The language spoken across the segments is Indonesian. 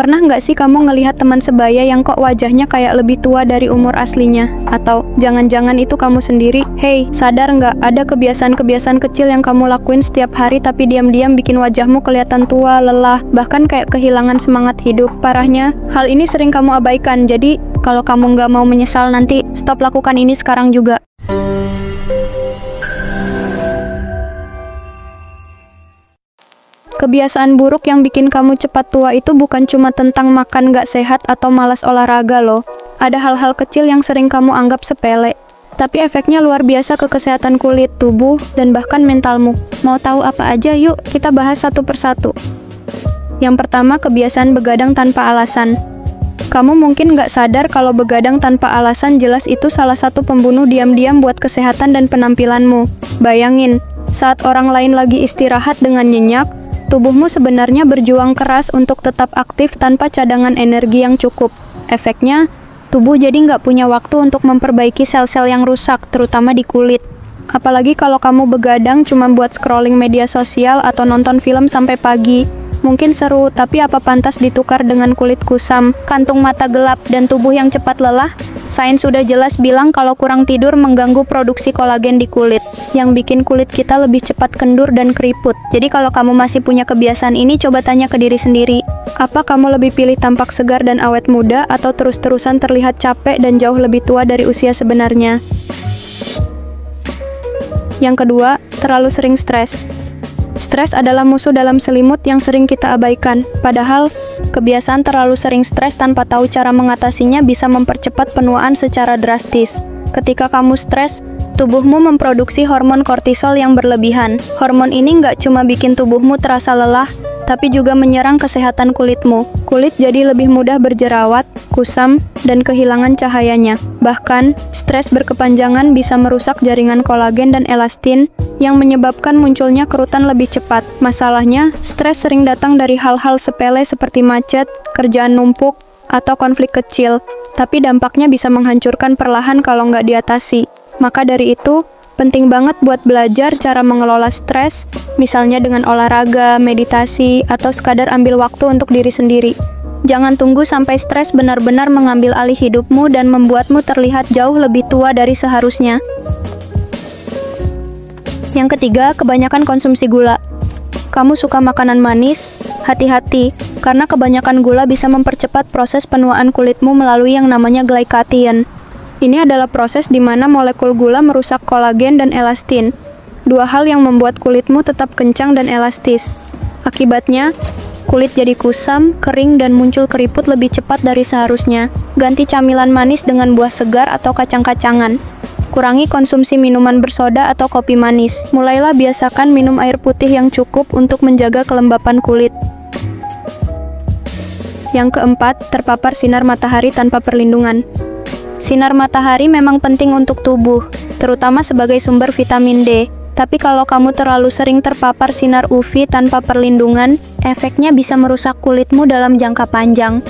Pernah nggak sih kamu ngelihat teman sebaya yang kok wajahnya kayak lebih tua dari umur aslinya? Atau jangan-jangan itu kamu sendiri? Hey, sadar nggak ada kebiasaan-kebiasaan kecil yang kamu lakuin setiap hari tapi diam-diam bikin wajahmu kelihatan tua, lelah, bahkan kayak kehilangan semangat hidup. Parahnya, hal ini sering kamu abaikan. Jadi, kalau kamu nggak mau menyesal nanti, stop lakukan ini sekarang juga. Kebiasaan buruk yang bikin kamu cepat tua itu bukan cuma tentang makan gak sehat atau malas olahraga loh. Ada hal-hal kecil yang sering kamu anggap sepele, tapi efeknya luar biasa ke kesehatan kulit, tubuh, dan bahkan mentalmu. Mau tahu apa aja? Yuk, kita bahas satu persatu. Yang pertama, kebiasaan begadang tanpa alasan. Kamu mungkin gak sadar kalau begadang tanpa alasan jelas itu salah satu pembunuh diam-diam buat kesehatan dan penampilanmu. Bayangin, saat orang lain lagi istirahat dengan nyenyak, tubuhmu sebenarnya berjuang keras untuk tetap aktif tanpa cadangan energi yang cukup. Efeknya, tubuh jadi nggak punya waktu untuk memperbaiki sel-sel yang rusak, terutama di kulit. Apalagi kalau kamu begadang cuma buat scrolling media sosial atau nonton film sampai pagi. Mungkin seru, tapi apa pantas ditukar dengan kulit kusam, kantung mata gelap, dan tubuh yang cepat lelah? Sains sudah jelas bilang kalau kurang tidur mengganggu produksi kolagen di kulit, yang bikin kulit kita lebih cepat kendur dan keriput. Jadi kalau kamu masih punya kebiasaan ini, coba tanya ke diri sendiri. Apa kamu lebih pilih tampak segar dan awet muda, atau terus-terusan terlihat capek dan jauh lebih tua dari usia sebenarnya? Yang kedua, terlalu sering stres. Stres adalah musuh dalam selimut yang sering kita abaikan. Padahal, kebiasaan terlalu sering stres tanpa tahu cara mengatasinya bisa mempercepat penuaan secara drastis. Ketika kamu stres, tubuhmu memproduksi hormon kortisol yang berlebihan. Hormon ini nggak cuma bikin tubuhmu terasa lelah, tapi juga menyerang kesehatan kulitmu. Kulit jadi lebih mudah berjerawat, kusam, dan kehilangan cahayanya. Bahkan, stres berkepanjangan bisa merusak jaringan kolagen dan elastin, yang menyebabkan munculnya kerutan lebih cepat. Masalahnya, stres sering datang dari hal-hal sepele seperti macet, kerjaan numpuk, atau konflik kecil, tapi dampaknya bisa menghancurkan perlahan kalau nggak diatasi. Maka dari itu, penting banget buat belajar cara mengelola stres, misalnya dengan olahraga, meditasi, atau sekadar ambil waktu untuk diri sendiri. Jangan tunggu sampai stres benar-benar mengambil alih hidupmu dan membuatmu terlihat jauh lebih tua dari seharusnya. Yang ketiga, kebanyakan konsumsi gula. Kamu suka makanan manis? Hati-hati, karena kebanyakan gula bisa mempercepat proses penuaan kulitmu melalui yang namanya glycation. Ini adalah proses di mana molekul gula merusak kolagen dan elastin, dua hal yang membuat kulitmu tetap kencang dan elastis. Akibatnya, kulit jadi kusam, kering, dan muncul keriput lebih cepat dari seharusnya. Ganti camilan manis dengan buah segar atau kacang-kacangan. Kurangi konsumsi minuman bersoda atau kopi manis. Mulailah biasakan minum air putih yang cukup untuk menjaga kelembapan kulit. Yang keempat, terpapar sinar matahari tanpa perlindungan. Sinar matahari memang penting untuk tubuh, terutama sebagai sumber vitamin D. Tapi kalau kamu terlalu sering terpapar sinar UV tanpa perlindungan, efeknya bisa merusak kulitmu dalam jangka panjang.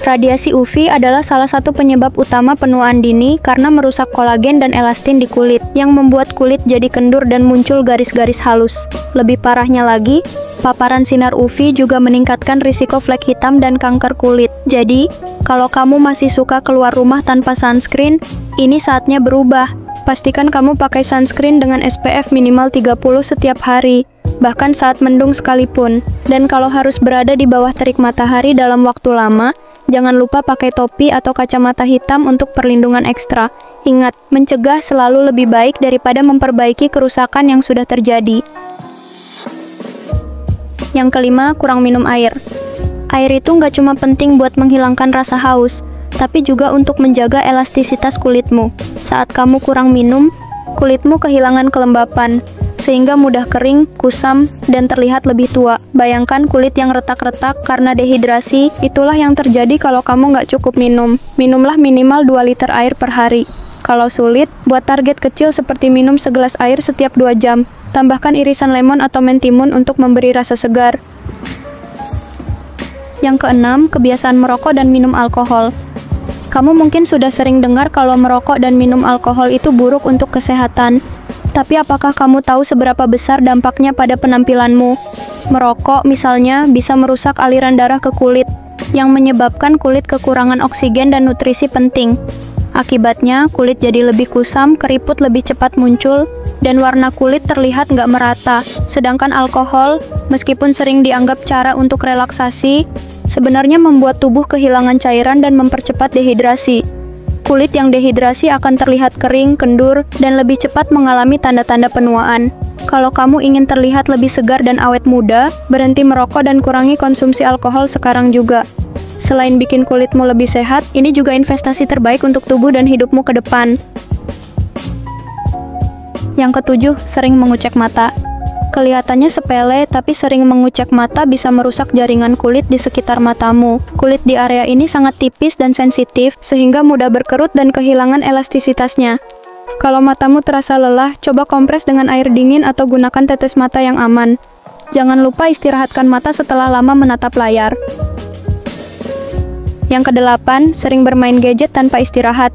Radiasi UV adalah salah satu penyebab utama penuaan dini karena merusak kolagen dan elastin di kulit, yang membuat kulit jadi kendur dan muncul garis-garis halus. Lebih parahnya lagi, paparan sinar UV juga meningkatkan risiko flek hitam dan kanker kulit. Jadi, kalau kamu masih suka keluar rumah tanpa sunscreen, ini saatnya berubah. Pastikan kamu pakai sunscreen dengan SPF minimal 30 setiap hari, bahkan saat mendung sekalipun. Dan kalau harus berada di bawah terik matahari dalam waktu lama, jangan lupa pakai topi atau kacamata hitam untuk perlindungan ekstra. Ingat, mencegah selalu lebih baik daripada memperbaiki kerusakan yang sudah terjadi. Yang kelima, kurang minum air. Air itu nggak cuma penting buat menghilangkan rasa haus, tapi juga untuk menjaga elastisitas kulitmu. Saat kamu kurang minum, kulitmu kehilangan kelembapan, sehingga mudah kering, kusam, dan terlihat lebih tua. Bayangkan kulit yang retak-retak karena dehidrasi, itulah yang terjadi kalau kamu nggak cukup minum. Minumlah minimal 2 liter air per hari. Kalau sulit, buat target kecil seperti minum segelas air setiap 2 jam. Tambahkan irisan lemon atau mentimun untuk memberi rasa segar. Yang keenam, kebiasaan merokok dan minum alkohol. Kamu mungkin sudah sering dengar kalau merokok dan minum alkohol itu buruk untuk kesehatan. Tapi apakah kamu tahu seberapa besar dampaknya pada penampilanmu? Merokok, misalnya, bisa merusak aliran darah ke kulit, yang menyebabkan kulit kekurangan oksigen dan nutrisi penting. Akibatnya, kulit jadi lebih kusam, keriput lebih cepat muncul, dan warna kulit terlihat nggak merata. Sedangkan alkohol, meskipun sering dianggap cara untuk relaksasi, sebenarnya membuat tubuh kehilangan cairan dan mempercepat dehidrasi. Kulit yang dehidrasi akan terlihat kering, kendur, dan lebih cepat mengalami tanda-tanda penuaan. Kalau kamu ingin terlihat lebih segar dan awet muda, berhenti merokok dan kurangi konsumsi alkohol sekarang juga. Selain bikin kulitmu lebih sehat, ini juga investasi terbaik untuk tubuh dan hidupmu ke depan. Yang ketujuh, sering mengucek mata. Kelihatannya sepele, tapi sering mengucek mata bisa merusak jaringan kulit di sekitar matamu. Kulit di area ini sangat tipis dan sensitif, sehingga mudah berkerut dan kehilangan elastisitasnya. Kalau matamu terasa lelah, coba kompres dengan air dingin atau gunakan tetes mata yang aman. Jangan lupa istirahatkan mata setelah lama menatap layar. Yang kedelapan, sering bermain gadget tanpa istirahat.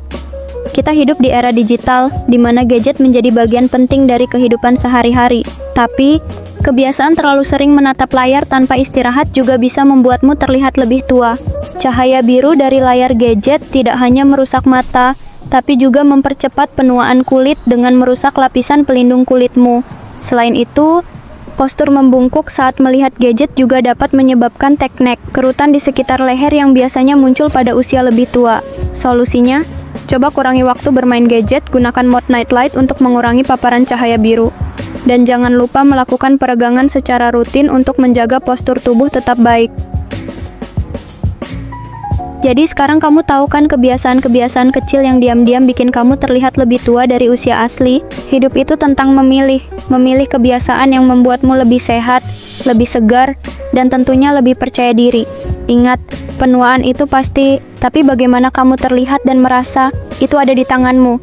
Kita hidup di era digital, di mana gadget menjadi bagian penting dari kehidupan sehari-hari. Tapi, kebiasaan terlalu sering menatap layar tanpa istirahat juga bisa membuatmu terlihat lebih tua. Cahaya biru dari layar gadget tidak hanya merusak mata, tapi juga mempercepat penuaan kulit dengan merusak lapisan pelindung kulitmu. Selain itu, postur membungkuk saat melihat gadget juga dapat menyebabkan teknek, kerutan di sekitar leher yang biasanya muncul pada usia lebih tua. Solusinya, coba kurangi waktu bermain gadget, gunakan mode night light untuk mengurangi paparan cahaya biru. Dan jangan lupa melakukan peregangan secara rutin untuk menjaga postur tubuh tetap baik. Jadi sekarang kamu tahu kan kebiasaan-kebiasaan kecil yang diam-diam bikin kamu terlihat lebih tua dari usia asli? Hidup itu tentang memilih kebiasaan yang membuatmu lebih sehat, lebih segar, dan tentunya lebih percaya diri. Ingat, penuaan itu pasti, tapi bagaimana kamu terlihat dan merasa, itu ada di tanganmu.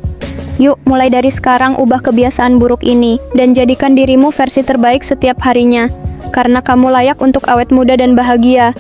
Yuk, mulai dari sekarang ubah kebiasaan buruk ini, dan jadikan dirimu versi terbaik setiap harinya. Karena kamu layak untuk awet muda dan bahagia.